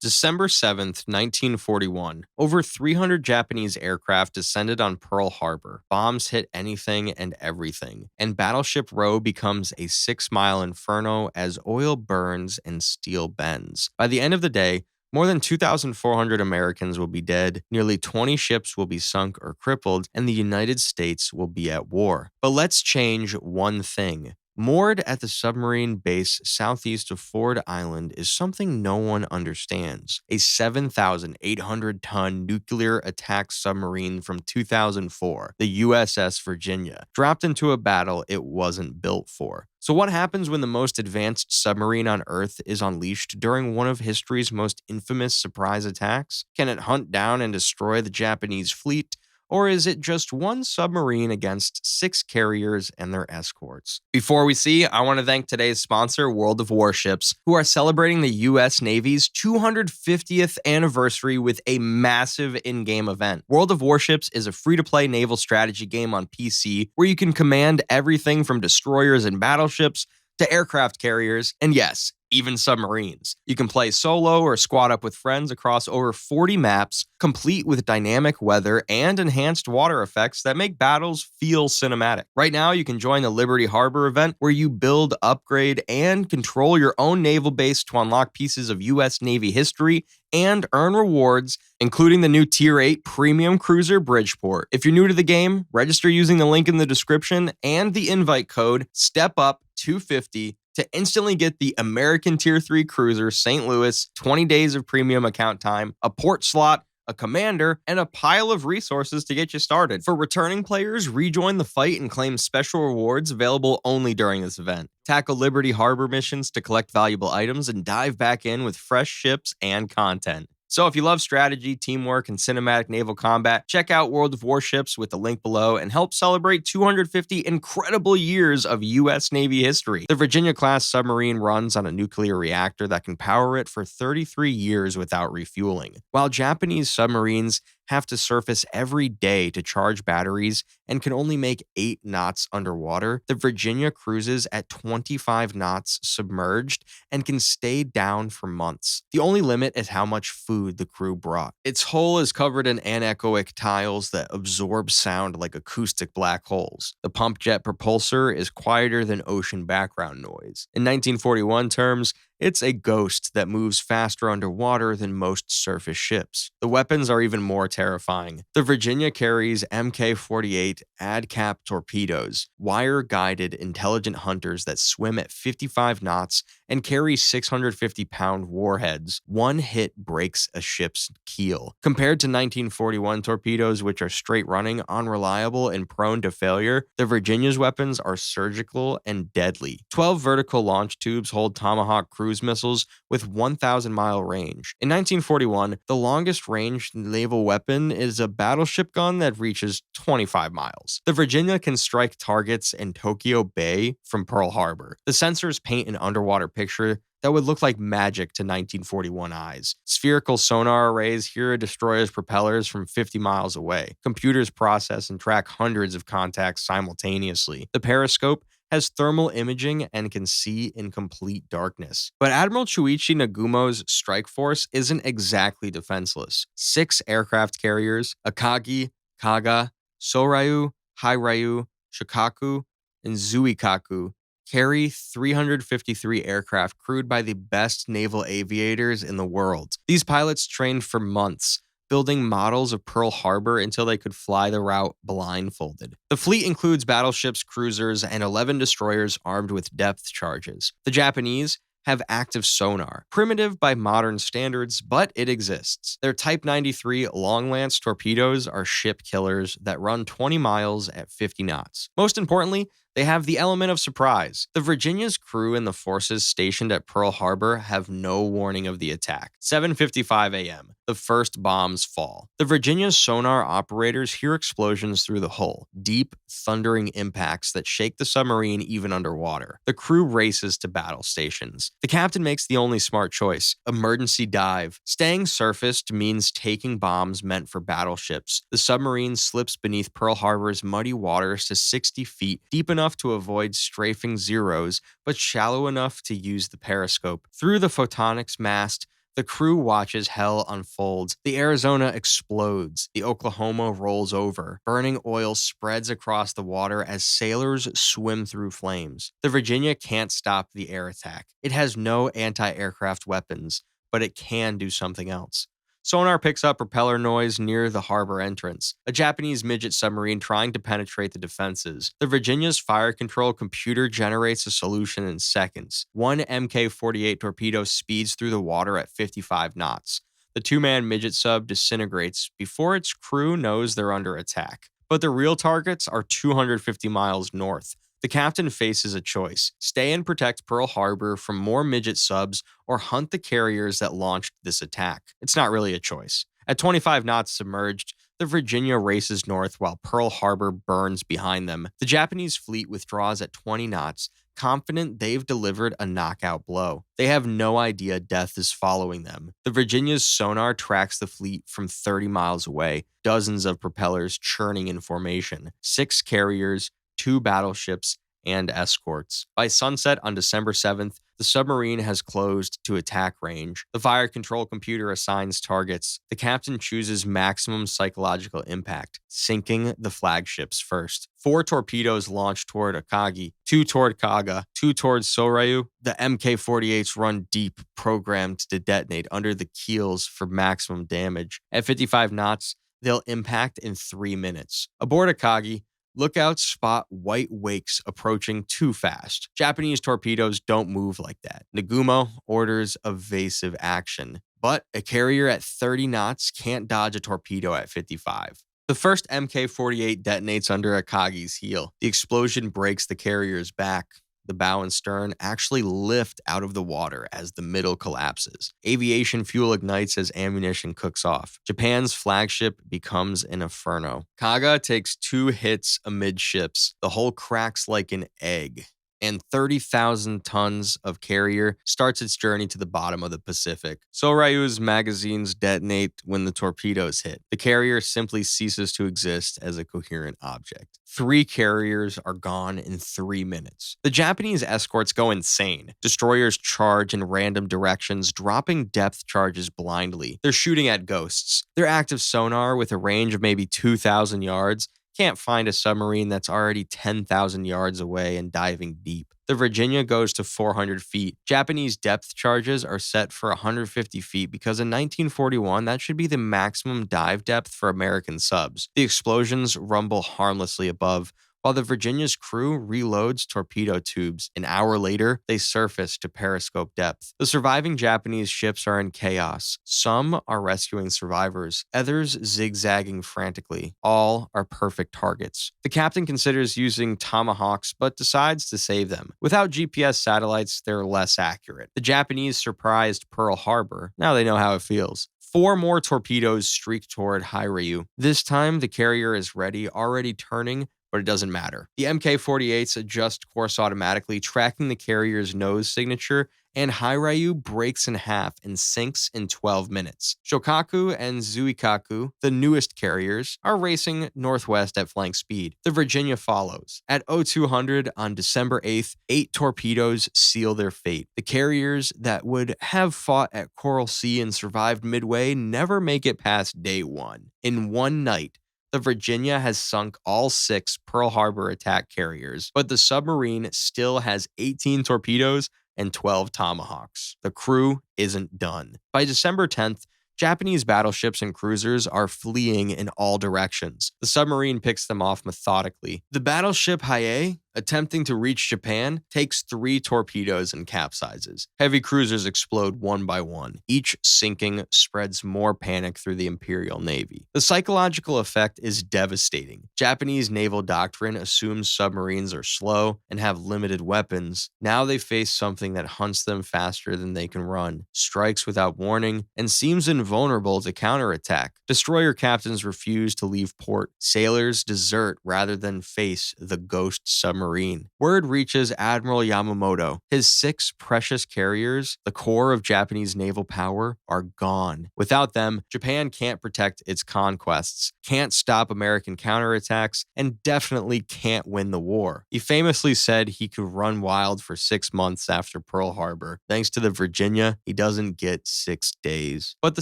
December 7th, 1941, over 300 Japanese aircraft descended on Pearl Harbor. Bombs hit anything and everything, and Battleship Row becomes a 6-mile inferno as oil burns and steel bends. By the end of the day, more than 2,400 Americans will be dead, nearly 20 ships will be sunk or crippled, and the United States will be at war. But let's change one thing. Moored at the submarine base southeast of Ford Island is something no one understands. A 7,800-ton nuclear attack submarine from 2004, the USS Virginia, dropped into a battle it wasn't built for. So what happens when the most advanced submarine on Earth is unleashed during one of history's most infamous surprise attacks? Can it hunt down and destroy the Japanese fleet? Or is it just one submarine against 6 carriers and their escorts? Before we see, I want to thank today's sponsor, World of Warships, who are celebrating the U.S. Navy's 250th anniversary with a massive in-game event. World of Warships is a free-to-play naval strategy game on PC where you can command everything from destroyers and battleships to aircraft carriers, and yes, even submarines. You can play solo or squad up with friends across over 40 maps, complete with dynamic weather and enhanced water effects that make battles feel cinematic. Right now, you can join the Liberty Harbor event where you build, upgrade, and control your own naval base to unlock pieces of U.S. Navy history and earn rewards, including the new Tier 8 Premium Cruiser Bridgeport. If you're new to the game, register using the link in the description and the invite code STEPUP250 to instantly get the American Tier 3 Cruiser St. Louis, 20 days of premium account time, a port slot, a commander, and a pile of resources to get you started. For returning players, rejoin the fight and claim special rewards available only during this event. Tackle Liberty Harbor missions to collect valuable items and dive back in with fresh ships and content. So if you love strategy, teamwork, and cinematic naval combat, check out World of Warships with the link below and help celebrate 250 incredible years of U.S. Navy history. The Virginia-class submarine runs on a nuclear reactor that can power it for 33 years without refueling, while Japanese submarines have to surface every day to charge batteries and can only make 8 knots underwater. The Virginia cruises at 25 knots submerged and can stay down for months. The only limit is how much food the crew brought. Its hull is covered in anechoic tiles that absorb sound like acoustic black holes. The pump jet propulsor is quieter than ocean background noise. In 1941 terms, it's a ghost that moves faster underwater than most surface ships. The weapons are even more terrifying. The Virginia carries Mk-48 ADCAP torpedoes, wire-guided intelligent hunters that swim at 55 knots and carry 650-pound warheads. One hit breaks a ship's keel. Compared to 1941 torpedoes, which are straight-running, unreliable, and prone to failure, the Virginia's weapons are surgical and deadly. 12 vertical launch tubes hold Tomahawk cruise missiles with 1,000-mile range. In 1941, the longest ranged naval weapon is a battleship gun that reaches 25 miles. The Virginia can strike targets in Tokyo Bay from Pearl Harbor. The sensors paint an underwater picture that would look like magic to 1941 eyes. Spherical sonar arrays hear a destroyer's propellers from 50 miles away. Computers process and track hundreds of contacts simultaneously. The periscope has thermal imaging and can see in complete darkness. But Admiral Chuichi Nagumo's strike force isn't exactly defenseless. 6 aircraft carriers, Akagi, Kaga, Soryu, Hairyu, Shikaku, and Zuikaku, carry 353 aircraft crewed by the best naval aviators in the world. These pilots trained for months, building models of Pearl Harbor until they could fly the route blindfolded. The fleet includes battleships, cruisers, and 11 destroyers armed with depth charges. The Japanese have active sonar, primitive by modern standards, but it exists. Their Type 93 long-lance torpedoes are ship killers that run 20 miles at 50 knots. Most importantly, they have the element of surprise. The Virginia's crew and the forces stationed at Pearl Harbor have no warning of the attack. 7:55 a.m. The first bombs fall. The Virginia's sonar operators hear explosions through the hull, deep, thundering impacts that shake the submarine even underwater. The crew races to battle stations. The captain makes the only smart choice: emergency dive. Staying surfaced means taking bombs meant for battleships. The submarine slips beneath Pearl Harbor's muddy waters to 60 feet, deep enough to avoid strafing Zeros, but shallow enough to use the periscope. Through the photonics mast, The crew watches hell unfold. The Arizona explodes. The Oklahoma rolls over. Burning oil spreads across the water as sailors swim through flames. The Virginia can't stop the air attack. It has no anti-aircraft weapons, but it can do something else. Sonar picks up propeller noise near the harbor entrance, a Japanese midget submarine trying to penetrate the defenses. The Virginia's fire control computer generates a solution in seconds. One Mk-48 torpedo speeds through the water at 55 knots. The two-man midget sub disintegrates before its crew knows they're under attack. But the real targets are 250 miles north. The captain faces a choice: stay and protect Pearl Harbor from more midget subs, or hunt the carriers that launched this attack. It's not really a choice. At 25 knots submerged, the Virginia races north while Pearl Harbor burns behind them. The Japanese fleet withdraws at 20 knots, confident they've delivered a knockout blow. They have no idea death is following them. The Virginia's sonar tracks the fleet from 30 miles away, dozens of propellers churning in formation, 6 carriers, 2 battleships, and escorts. By sunset on December 7th, the submarine has closed to attack range. The fire control computer assigns targets. The captain chooses maximum psychological impact, sinking the flagships first. 4 torpedoes launch toward Akagi, 2 toward Kaga, 2 towards Soryu. The Mk-48s run deep, programmed to detonate under the keels for maximum damage. At 55 knots, they'll impact in 3 minutes. Aboard Akagi, lookouts spot white wakes approaching too fast. Japanese torpedoes don't move like that. Nagumo orders evasive action, but a carrier at 30 knots can't dodge a torpedo at 55. The first Mk-48 detonates under Akagi's heel. The explosion breaks the carrier's back. The bow and stern actually lift out of the water as the middle collapses. Aviation fuel ignites as ammunition cooks off. Japan's flagship becomes an inferno. Kaga takes 2 hits amidships. The hull cracks like an egg, and 30,000 tons of carrier starts its journey to the bottom of the Pacific. Soryu's magazines detonate when the torpedoes hit. The carrier simply ceases to exist as a coherent object. 3 carriers are gone in 3 minutes. The Japanese escorts go insane. Destroyers charge in random directions, dropping depth charges blindly. They're shooting at ghosts. Their active sonar, with a range of maybe 2,000 yards, can't find a submarine that's already 10,000 yards away and diving deep. The Virginia goes to 400 feet. Japanese depth charges are set for 150 feet because in 1941, that should be the maximum dive depth for American subs. The explosions rumble harmlessly above, while the Virginia's crew reloads torpedo tubes. An hour later, they surface to periscope depth. The surviving Japanese ships are in chaos. Some are rescuing survivors, others zigzagging frantically. All are perfect targets. The captain considers using Tomahawks, but decides to save them. Without GPS satellites, they're less accurate. The Japanese surprised Pearl Harbor. Now they know how it feels. 4 more torpedoes streak toward Hiryu. This time, the carrier is ready, already turning, but it doesn't matter. The Mk-48s adjust course automatically, tracking the carrier's nose signature, and Hiryu breaks in half and sinks in 12 minutes. Shokaku and Zuikaku, the newest carriers, are racing northwest at flank speed. The Virginia follows. At 0200 on December 8th, 8 torpedoes seal their fate. The carriers that would have fought at Coral Sea and survived midway never make it past day 1. In one night, the Virginia has sunk all 6 Pearl Harbor attack carriers, but the submarine still has 18 torpedoes and 12 Tomahawks. The crew isn't done. By December 10th, Japanese battleships and cruisers are fleeing in all directions. The submarine picks them off methodically. The battleship Hiei, attempting to reach Japan, takes 3 torpedoes and capsizes. Heavy cruisers explode one by one. Each sinking spreads more panic through the Imperial Navy. The psychological effect is devastating. Japanese naval doctrine assumes submarines are slow and have limited weapons. Now they face something that hunts them faster than they can run, strikes without warning, and seems invulnerable to counterattack. Destroyer captains refuse to leave port. Sailors desert rather than face the ghost submarine Submarine. Word reaches Admiral Yamamoto. His 6 precious carriers, the core of Japanese naval power, are gone. Without them, Japan can't protect its conquests, can't stop American counterattacks, and definitely can't win the war. He famously said he could run wild for 6 months after Pearl Harbor. Thanks to the Virginia, he doesn't get 6 days. But the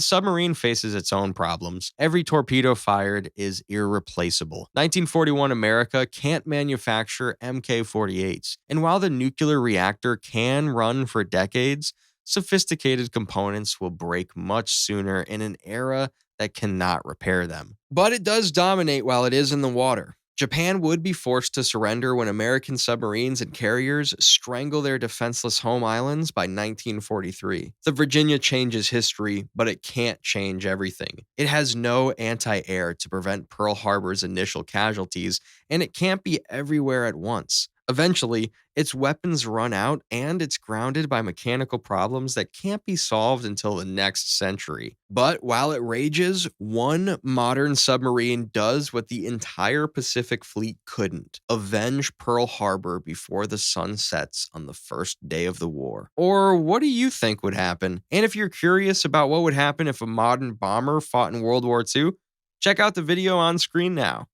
submarine faces its own problems. Every torpedo fired is irreplaceable. 1941 America can't manufacture Mk-48s, and while the nuclear reactor can run for decades, sophisticated components will break much sooner in an era that cannot repair them. But it does dominate while it is in the water. Japan would be forced to surrender when American submarines and carriers strangle their defenseless home islands by 1943. The Virginia changes history, but it can't change everything. It has no anti-air to prevent Pearl Harbor's initial casualties, and it can't be everywhere at once. Eventually, its weapons run out and it's grounded by mechanical problems that can't be solved until the next century. But while it rages, one modern submarine does what the entire Pacific Fleet couldn't: avenge Pearl Harbor before the sun sets on the first day of the war. Or what do you think would happen? And if you're curious about what would happen if a modern bomber fought in World War II, check out the video on screen now.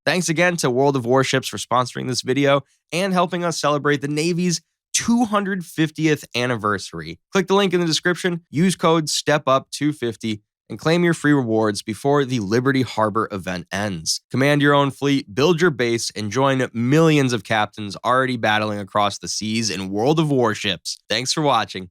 Thanks again to World of Warships for sponsoring this video and helping us celebrate the Navy's 250th anniversary. Click the link in the description, use code STEPUP250, and claim your free rewards before the Liberty Harbor event ends. Command your own fleet, build your base, and join millions of captains already battling across the seas in World of Warships. Thanks for watching.